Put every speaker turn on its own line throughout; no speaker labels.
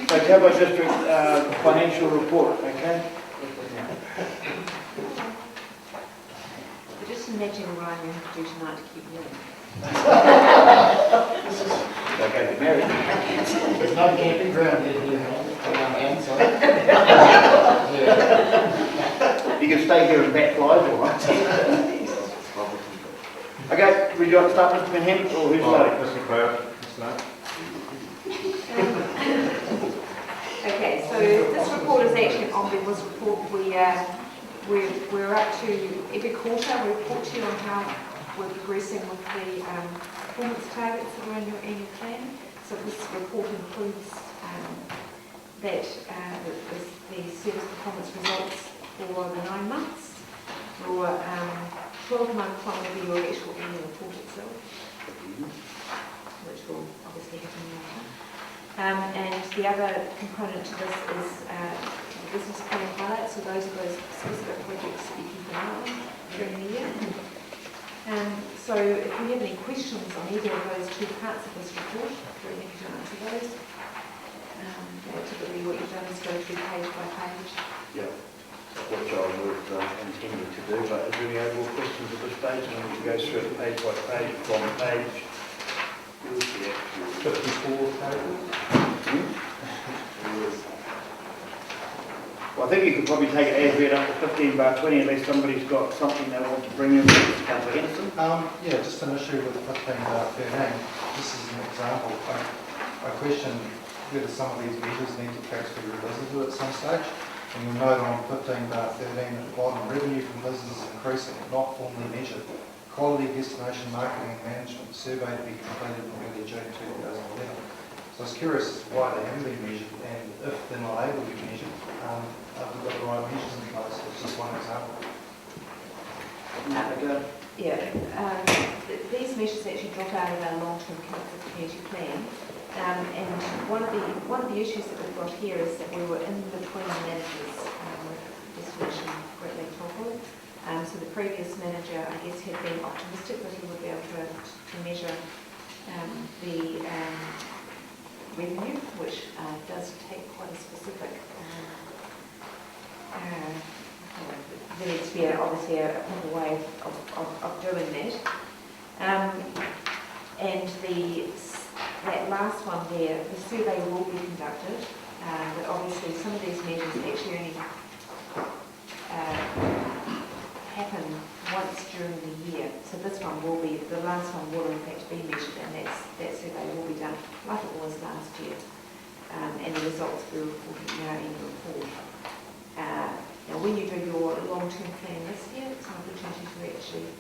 So Taupo District financial report, okay?
But just imagine Ryan you have to do tonight to keep moving.
Okay, get married.
There's no camping ground here, outside.
You can stay here and bat flies, all right? Okay, would you like to start, Mr. Manhattan, or who's starting?
Mr. Cloud, start.
Okay, so this report is actually an omnibus report. We're up to every quarter. We report to you on how we're progressing with the performance targets that are in your annual plan. So this report includes the service performance results for the 9 months. Your 12-month one will be your actual annual report itself, which will obviously happen later. And the other component to this is business plan highlights, so those are those specific projects that you keep an eye on during the year. So if you have any questions on either of those two parts of this report, very happy to answer those. Typically what you've done is go through page by page.
Yeah, which I would intended to do, but is there any overall questions at this stage? And we can go through it page by page from page
54 pages.
Well, I think you could probably take it as read up to 15/20 unless somebody's got something they want to bring in. Councillor Henderson?
Yeah, just an issue with 15/13. This is an example. I question whether some of these measures need to perhaps be revisited at some stage. And you'll note on 15/13 at the bottom, revenue from business is increasing, not formally measured. Quality destination marketing and management survey to be completed in early June 2011. So I was curious as to why they haven't been measured, and if they're not able to be measured, have we got the right measures in place? It's just one example.
Yeah, these measures actually drop out of our long-term community plan. And one of the issues that we've got here is that we were in between managers with Destination Great Lake Taupo. So the previous manager, I guess, had been optimistic that he would be able to measure the revenue, which does take quite a specific. There needs to be obviously a proper way of doing that. And that last one there, the survey will be conducted, but obviously some of these measures actually only happen once during the year. So this one will be, the last one will in fact be measured, and that survey will be done like it was last year. And the results will be reported in our annual report. Now when you do your long-term plan this year, it's an opportunity to actually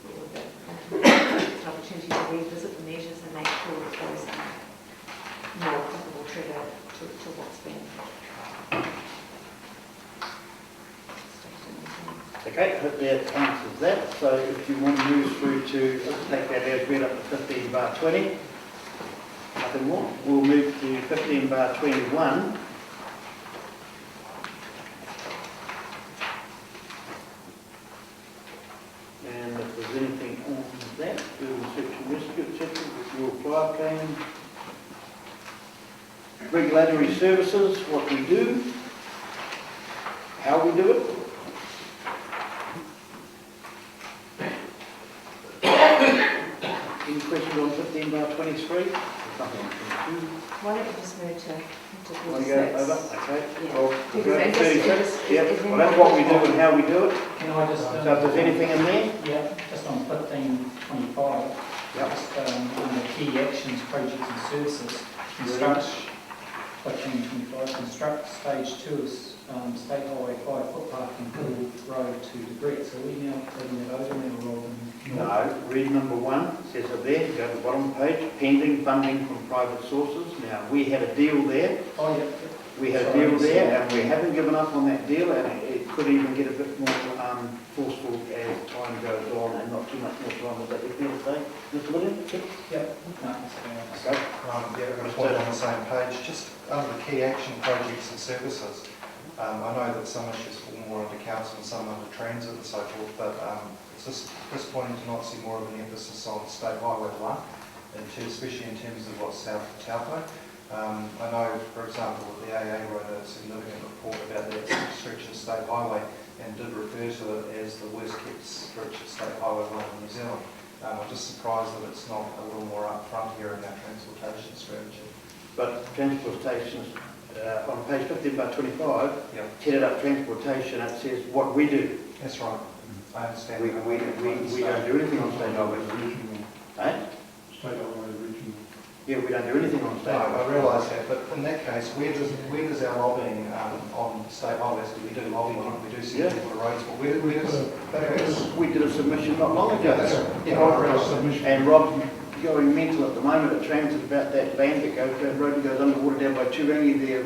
it's an opportunity to revisit the measures and make sure that those are more applicable to what's been.
Okay, hope that answers that. So if you want to move through to, let's take that as read up to 15/20. Nothing more. We'll move to 15/21. And if there's anything on that, building section rescue, etc., which will apply, again. Regulatory services, what we do, how we do it. Any questions on 15/23? Nothing on 22.
Why don't you just move to
Want to go
36?
over? Okay.
Yeah.
Well, we'll go to
Because
36.
it's-
Yep. Well, that's what we do and how we do it.
Can I just,
So if there's anything in there?
yeah, just on 15/25,
Yep.
just under key actions, projects and services, construct, 15/25, construct stage 2 is State Highway 5 footpath from Hill Road to Degret. So we now taking that over now rather than
No, read number 1, says it there, go to the bottom of the page, pending funding from private sources. Now, we had a deal there.
Oh, yeah.
We had a deal there, and we haven't given up on that deal, and it could even get a bit more forceful as time goes on, and not too much more time. Is that your feel today, Mr. Williams?
Yep. No, that's
Okay.
Yeah, we're going to put it on the same page. Just under the key action projects and services, I know that some issues fall more under council and some under transit and so forth, but it's just disappointing to not see more of an emphasis on State Highway 1, especially in terms of what's south of Taupo. I know, for example, that the AA wrote a significant report about that stretch of state highway and did refer to it as the worst kept stretch of state highway line in New Zealand. I'm just surprised that it's not a little more upfront here in our transportation strategy.
But transportation, on page 15/25,
Yep.
headed up transportation, it says what we do.
That's right. I understand.
We don't do anything on state highways. Eh?
State highway regional.
Yeah, we don't do anything on state
No,
highways.
I realise that, but in that case, where does our lobbying on state highways, we do lobbying, we do see
Yeah.
people roads, but where does
We did a submission not long ago.
Yeah,
And Rob's going mental at the moment at Transit about that band that goes, that road that goes underwater down by Turangi there,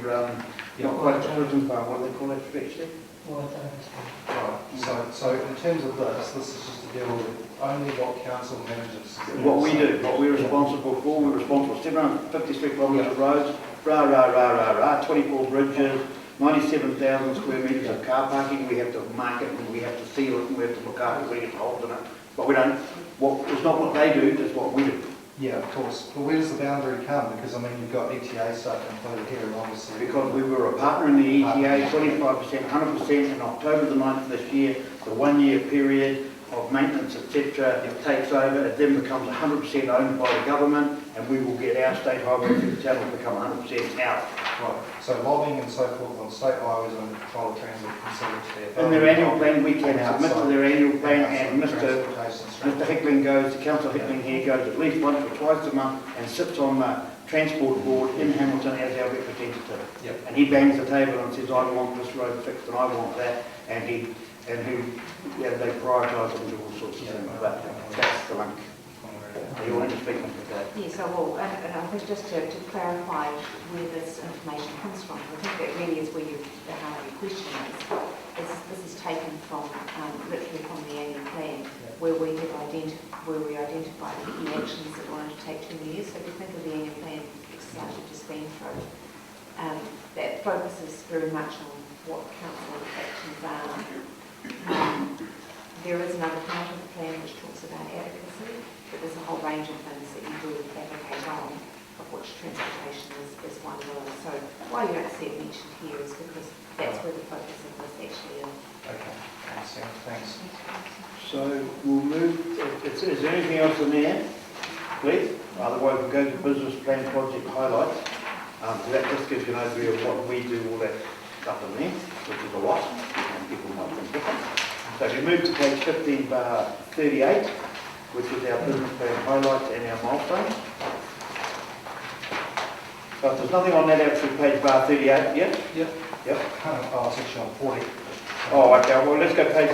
not quite the prison farm, what do they call that stretch there?
Right, so in terms of this is just to deal with only what council manages.
What we do, what we're responsible for, we're responsible for 753 kilometres of roads, 24 bridges, 97,000 square metres of car parking. We have to mark it and we have to seal it and we have to look after it, we get holes in it. But we don't, it's not what they do, it's what we do.
Yeah, of course. But where does the boundary come? Because I mean, you've got ETA stuff included here, and obviously.
Because we were a partner in the ETA, 25%, 100% in October the 9th this year, the 1 year period of maintenance, etc., takes over, it then becomes 100% owned by the government, and we will get our state highway through the town will become 100% ours.
Right. So lobbying and so forth on state highways and control of transit considered to their.
In their annual plan, we can submit to their annual plan, and Mr. Hickling goes, Councillor Hickling here goes at least once or twice a month and sits on the transport board in Hamilton as our representative.
Yep.
And he bangs the table and says, I want this road fixed and I want that, and they prioritise it and do all sorts of things. But that's the link. You want to speak to that?
Yes, I will, and I think just to clarify where this information comes from, I think that really is where the heart of your question is. This is taken from, literally from the annual plan, where we identified the key actions that we wanted to take 2 years. So if you think of the annual plan exercise you've just been through, that focuses very much on what council actions are. There is another part of the plan which talks about advocacy, but there's a whole range of things that you do advocate on, of which transportation is one of those. So why you don't see it mentioned here is because that's where the focus of this actually is.
Okay, understand. Thanks.
So we'll move, is there anything else in there, please? Otherwise we'll go to business plan project highlights. So that just gives you an overview of what we do, all that stuff in there, which is a lot, and people might think different. So if you move to page 15/38, which is our business plan highlights and our milestones. So if there's nothing on that actual page bar 38, yeah?
Yep.
Yep.
Oh, it's actually on 40.
Oh, okay, well let's go page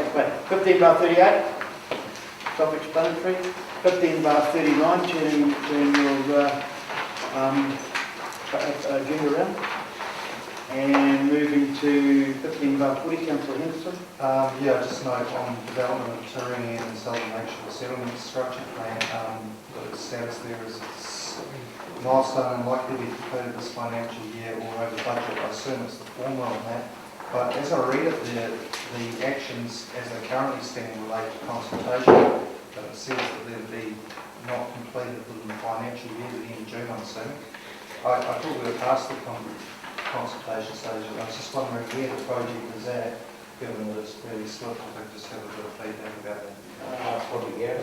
15/38, self-explanatory. 15/39, turn your agenda around. And moving to 15/40, Councillor Henderson.
Yeah, just note on development of Turangi and Southern Lakeshore Settlement Structure Plan, the status there is it's milestone and likely to be completed this financial year or over budget. I assume it's the formula on that. But as I read it there, the actions as they currently stand relate to consultation, but it says that they'll be not completed within the financial year to the end of June, I'm assuming. I thought we were past the consultation stage. I was just wondering where the project is at, given that it's really split. I think just have a bit of feedback about that.
Probably, yeah.